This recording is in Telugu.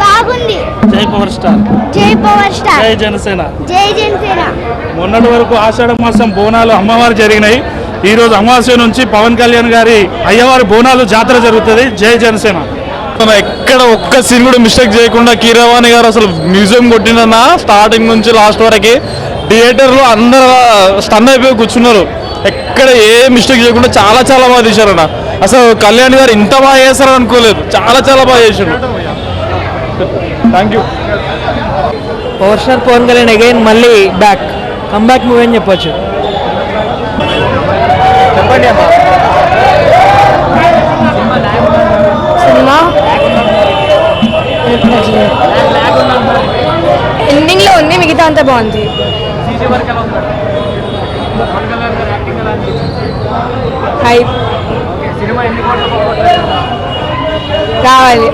బాగుంది. జై పవర్ స్టార్, జై పవర్ స్టార్, జై జనసేన. జై జనసేన. మొన్నటి వరకు ఆషాఢ మాసం బోనాలు అమ్మవారు జరిగినాయి. ఈ రోజు అమావాస్య నుంచి పవన్ కళ్యాణ్ గారి అయ్యవారి బోనాలు జాతర జరుగుతుంది. జై జనసేన. ఎక్కడ ఒక్క సీన్ కూడా మిస్టేక్ చేయకుండా కీరవాణి గారు అసలు మ్యూజియం కొట్టిన స్టార్టింగ్ నుంచి లాస్ట్ వరకు థియేటర్లో అందరూ స్టన్ అయిపోయి కూర్చున్నారు. ఎక్కడ ఏ మిస్టేక్ చేయకుండా చాలా చాలా బాగా తీశారన్న. అసలు కళ్యాణ్ గారు ఇంత బాగా చేస్తారని అనుకోలేదు. చాలా చాలా బాగా చేశారు. Thank you. Power star Pawan Kalyan again మళ్ళీ కమ్బ్యాక్ మూవీ అని చెప్పొచ్చు. చెప్పండి అమ్మా. సినిమా ఎండింగ్ లో ఉంది, మిగతా అంతా బాగుంది. హైప్ రావాలి.